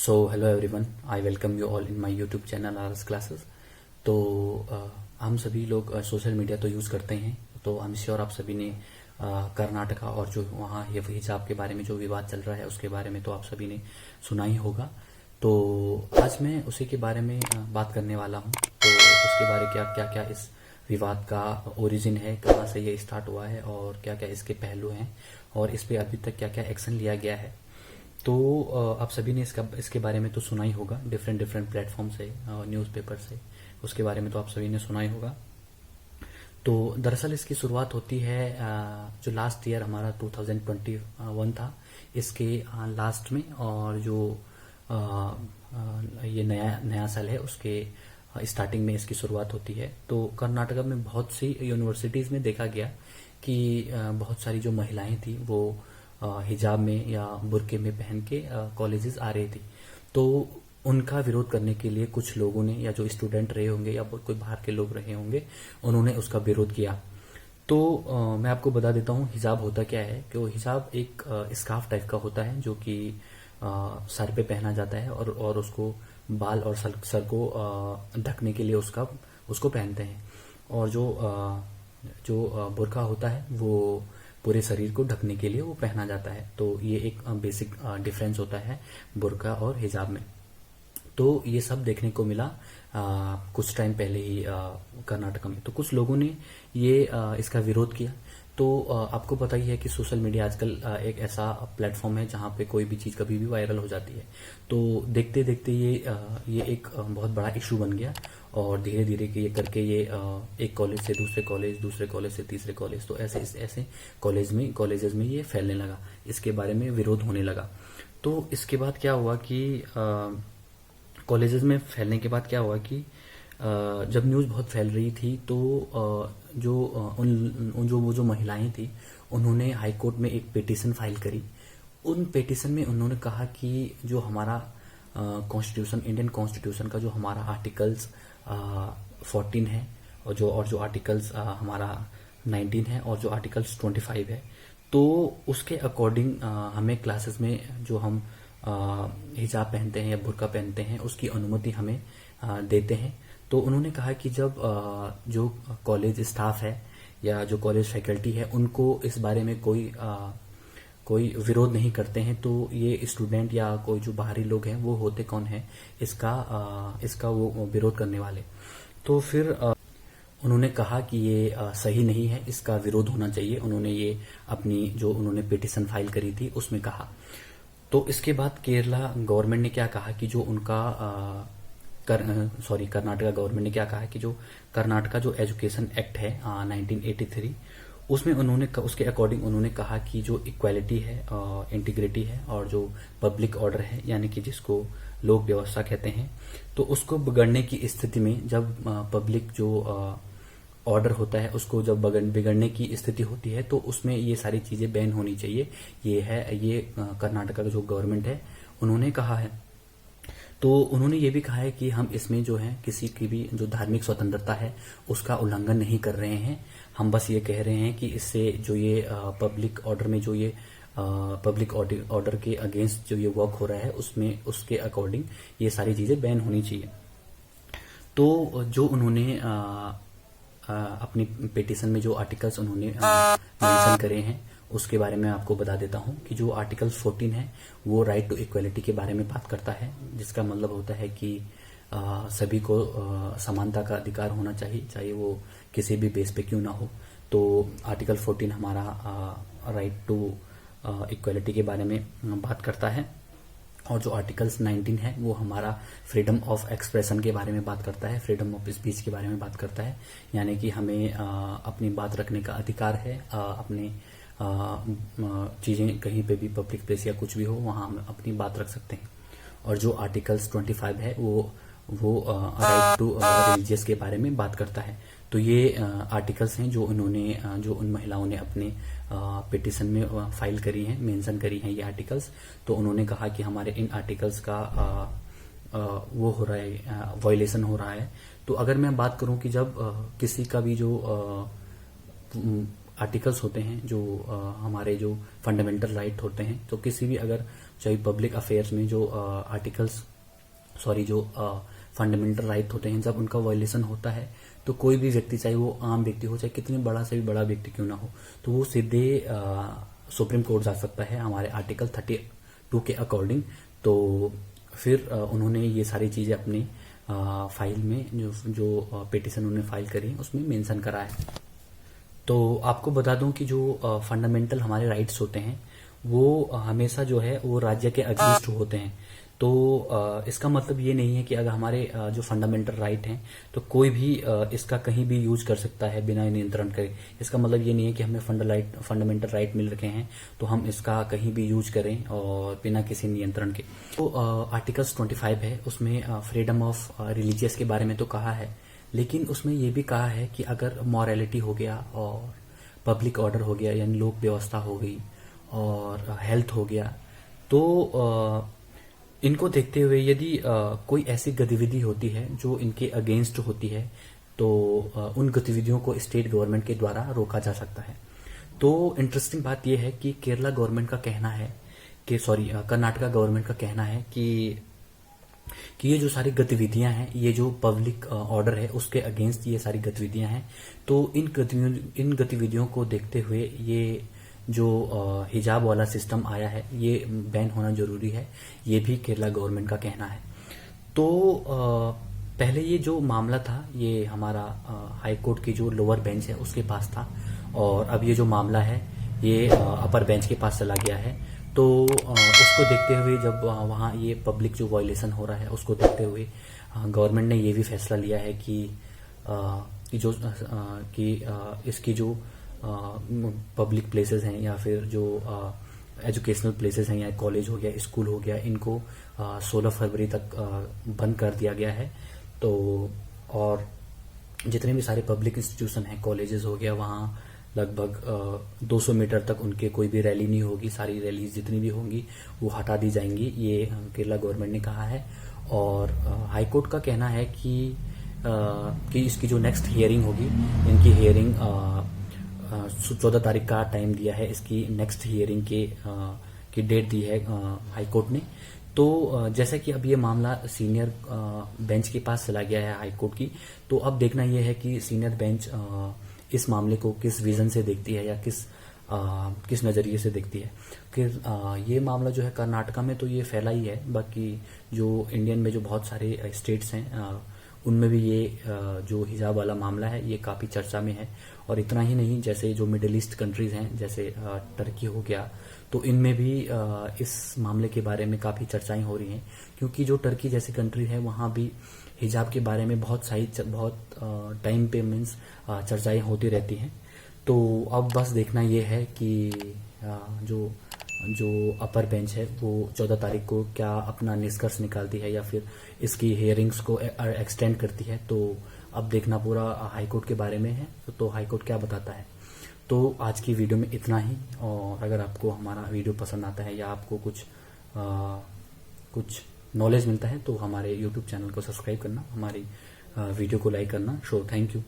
So hello everyone, I welcome you all in my YouTube channel RS classes. तो हम सभी लोग social media तो यूज़ करते हैं। तो आई एम श्योर आप सभी ने कर्नाटका और जो वहाँ हिजाब के बारे में जो विवाद चल रहा है उसके बारे में तो आप सभी ने सुना ही होगा। तो आज मैं उसी के बारे में बात करने वाला हूँ। तो उसके बारे क्या क्या क्या इस विवाद का ओरिजिन है, कहाँ से ये स्टार्ट हुआ है और क्या क्या इसके पहलू हैं और इस पे अभी तक क्या क्या एक्शन लिया गया है। तो आप सभी ने इसके बारे में तो सुना ही होगा, डिफरेंट डिफरेंट प्लेटफॉर्म से, न्यूज़पेपर से, उसके बारे में तो आप सभी ने सुना ही होगा। तो दरअसल इसकी शुरुआत होती है जो लास्ट ईयर हमारा 2021 था, इसके लास्ट में, और जो ये नया नया साल है उसके स्टार्टिंग में इसकी शुरुआत होती है। तो कर्नाटका में बहुत सी यूनिवर्सिटीज़ में देखा गया कि बहुत सारी जो महिलाएं थी वो हिजाब में या बुर्के में पहन के कॉलेजेस आ रही थी। तो उनका विरोध करने के लिए कुछ लोगों ने, या जो स्टूडेंट रहे होंगे या कोई बाहर के लोग रहे होंगे, उन्होंने उसका विरोध किया। तो मैं आपको बता देता हूँ हिजाब होता क्या है। कि वो हिजाब एक स्कार्फ टाइप का होता है जो कि सर पे पहना जाता है और उसको बाल और सर को ढकने के लिए उसको पहनते हैं। और जो बुर्का होता है वो पूरे शरीर को ढकने के लिए वो पहना जाता है। तो ये एक बेसिक डिफरेंस होता है बुर्का और हिजाब में। तो ये सब देखने को मिला कुछ टाइम पहले ही कर्नाटक में। तो कुछ लोगों ने ये इसका विरोध किया। तो आपको पता ही है कि सोशल मीडिया आजकल एक ऐसा प्लेटफॉर्म है जहाँ पे कोई भी चीज़ कभी भी वायरल हो जाती है। तो देखते देखते ये एक बहुत बड़ा इशू बन गया और धीरे धीरे ये करके ये एक कॉलेज से दूसरे कॉलेज से तीसरे कॉलेज, तो ऐसे कॉलेजेस में ये फैलने लगा, इसके बारे में विरोध होने लगा। तो इसके बाद क्या हुआ कि कॉलेजेस में फैलने के बाद क्या हुआ कि जब न्यूज़ बहुत फैल रही थी तो वो जो महिलाएं थी उन्होंने हाई कोर्ट में एक पिटीशन फाइल करी। उन पिटीशन में उन्होंने कहा कि जो हमारा कॉन्स्टिट्यूशन, इंडियन कॉन्स्टिट्यूशन का जो हमारा आर्टिकल्स 14 है और जो आर्टिकल्स हमारा 19 है और जो आर्टिकल्स 25 है, तो उसके अकॉर्डिंग हमें क्लासेस में जो हम हिजाब पहनते हैं या बुर्का पहनते हैं उसकी अनुमति हमें देते हैं। तो उन्होंने कहा कि जब जो कॉलेज स्टाफ है या जो कॉलेज फैकल्टी है उनको इस बारे में कोई विरोध नहीं करते हैं, तो ये स्टूडेंट या कोई जो बाहरी लोग हैं वो होते कौन है इसका वो विरोध करने वाले। तो फिर उन्होंने कहा कि ये सही नहीं है, इसका विरोध होना चाहिए। उन्होंने ये अपनी जो उन्होंने पिटीशन फाइल करी थी उसमें कहा। तो इसके बाद केरला गवर्नमेंट ने क्या कहा कि जो उनका कर्नाटका गवर्नमेंट ने क्या कहा कि जो कर्नाटका जो एजुकेशन एक्ट है 1983, उसमें उसके अकॉर्डिंग उन्होंने कहा कि जो इक्वालिटी है, इंटीग्रिटी है और जो पब्लिक ऑर्डर है, यानी कि जिसको लोक व्यवस्था कहते हैं, तो उसको बिगड़ने की स्थिति में जब पब्लिक जो ऑर्डर होता है उसको जब बिगड़ने की स्थिति होती है तो उसमें ये सारी चीजें बैन होनी चाहिए। ये कर्नाटका का जो गवर्नमेंट है उन्होंने कहा है। तो उन्होंने ये भी कहा है कि हम इसमें जो है किसी की भी जो धार्मिक स्वतंत्रता है उसका उल्लंघन नहीं कर रहे हैं। हम बस ये कह रहे हैं कि इससे जो ये पब्लिक ऑर्डर में जो ये पब्लिक ऑर्डर के अगेंस्ट जो ये वर्क हो रहा है उसमें उसके अकॉर्डिंग ये सारी चीजें बैन होनी चाहिए। तो जो उन्होंने अपनी पिटीशन में जो आर्टिकल्स उन्होंने मेंशन करे हैं उसके बारे में आपको बता देता हूं कि जो आर्टिकल 14 है वो राइट टू इक्वलिटी के बारे में बात करता है, जिसका मतलब होता है कि सभी को समानता का अधिकार होना चाहिए, चाहे वो किसी भी बेस पे क्यों ना हो। तो आर्टिकल 14 हमारा राइट टू इक्वलिटी के बारे में बात करता है। और जो आर्टिकल्स 19 है वो हमारा फ्रीडम ऑफ एक्सप्रेशन के बारे में बात करता है, फ्रीडम ऑफ स्पीच के बारे में बात करता है, यानी कि हमें अपनी बात रखने का अधिकार है, अपने चीजें कहीं पे भी पब्लिक प्लेस या कुछ भी हो वहां हम अपनी बात रख सकते हैं। और जो आर्टिकल्स 25 है वो राइट टू रिलीजियस के बारे में बात करता है। तो ये आर्टिकल्स हैं जो उन महिलाओं ने अपने पिटीशन में फाइल करी हैं, मेंशन करी हैं ये आर्टिकल्स। तो उन्होंने कहा कि हमारे इन आर्टिकल्स का वो हो रहा है, वायलेशन हो रहा है। तो अगर मैं बात करूं कि जब किसी का भी जो आर्टिकल्स होते हैं, जो हमारे जो फंडामेंटल राइट होते हैं, तो किसी भी अगर चाहे पब्लिक अफेयर्स में जो जो फंडामेंटल राइट होते हैं, जब उनका वायलेशन होता है तो कोई भी व्यक्ति, चाहे वो आम व्यक्ति हो, चाहे कितने बड़ा से भी बड़ा व्यक्ति क्यों ना हो, तो वो सीधे सुप्रीम कोर्ट जा सकता है हमारे आर्टिकल 32 के अकॉर्डिंग। तो फिर उन्होंने ये सारी चीजें अपनी फाइल में जो पिटिशन उन्होंने फाइल करी है उसमें मेंशन करा है। तो आपको बता दूं कि जो फंडामेंटल हमारे राइट्स होते हैं वो हमेशा जो है वो राज्य के अगेंस्ट होते हैं। तो इसका मतलब ये नहीं है कि अगर हमारे जो फंडामेंटल राइट हैं तो कोई भी इसका कहीं भी यूज कर सकता है बिना नियंत्रण करे। इसका मतलब ये नहीं है कि हमें फंडामेंटल राइट मिल रखे हैं तो हम इसका कहीं भी यूज करें और बिना किसी नियंत्रण के। तो आर्टिकल्स 25 है, उसमें फ्रीडम ऑफ रिलीजियस के बारे में तो कहा है, लेकिन उसमें ये भी कहा है कि अगर मॉरलिटी हो गया और पब्लिक ऑर्डर हो गया यानी लोक व्यवस्था हो गई और हेल्थ हो गया, तो इनको देखते हुए यदि कोई ऐसी गतिविधि होती है जो इनके अगेंस्ट होती है तो उन गतिविधियों को स्टेट गवर्नमेंट के द्वारा रोका जा सकता है। तो इंटरेस्टिंग बात यह है कि केरला गवर्नमेंट का कहना है कि कर्नाटका गवर्नमेंट का कहना है कि ये जो सारी गतिविधियां हैं, ये जो पब्लिक ऑर्डर है उसके अगेंस्ट ये सारी गतिविधियां हैं। तो इन गतिविधियों को देखते हुए ये जो हिजाब वाला सिस्टम आया है ये बैन होना जरूरी है, ये भी केरला गवर्नमेंट का कहना है। तो पहले ये जो मामला था ये हमारा हाई कोर्ट की जो लोअर बेंच है उसके पास था, और अब ये जो मामला है ये अपर बेंच के पास चला गया है। तो उसको देखते हुए जब वहाँ ये पब्लिक जो वायलेशन हो रहा है उसको देखते हुए गवर्नमेंट ने ये भी फैसला लिया है कि इसकी जो पब्लिक प्लेसेस हैं या फिर जो एजुकेशनल प्लेसेस हैं या कॉलेज हो गया, स्कूल हो गया, इनको 16 फरवरी तक बंद कर दिया गया है। तो और जितने भी सारे पब्लिक इंस्टीट्यूशन हैं, कॉलेजेस हो गया, वहाँ लगभग 200 मीटर तक उनके कोई भी रैली नहीं होगी, सारी रैलीज जितनी भी होंगी वो हटा दी जाएंगी, ये केरला गवर्नमेंट ने कहा है। और हाई कोर्ट का कहना है कि इसकी जो नेक्स्ट हियरिंग होगी, इनकी हियरिंग 14 तारीख का टाइम दिया है, इसकी नेक्स्ट हियरिंग की डेट दी है हाई कोर्ट ने। तो जैसा कि अब ये मामला सीनियर बेंच के पास चला गया है हाई कोर्ट की, तो अब देखना यह है कि सीनियर बेंच इस मामले को किस विजन से देखती है या किस नजरिए से देखती है। कि ये मामला जो है कर्नाटका में तो ये फैला ही है, बाकी जो इंडियन में जो बहुत सारे स्टेट्स हैं उनमें भी ये जो हिजाब वाला मामला है ये काफी चर्चा में है। और इतना ही नहीं, जैसे जो मिडिल ईस्ट कंट्रीज हैं जैसे टर्की हो गया, तो इनमें भी इस मामले के बारे में काफी चर्चाएं हो रही हैं, क्योंकि जो टर्की जैसी कंट्री है वहां भी हिजाब के बारे में बहुत टाइम पे मीन्स चर्चाएं होती रहती हैं। तो अब बस देखना ये है कि जो अपर बेंच है वो 14 तारीख को क्या अपना निष्कर्ष निकालती है या फिर इसकी हियरिंग्स को एक्सटेंड करती है। तो अब देखना पूरा हाई कोर्ट के बारे में है, तो हाई कोर्ट क्या बताता है। तो आज की वीडियो में इतना ही, और अगर आपको हमारा वीडियो पसंद आता है या आपको कुछ नॉलेज मिलता है तो हमारे YouTube चैनल को सब्सक्राइब करना, हमारी वीडियो को लाइक करना। Thank you.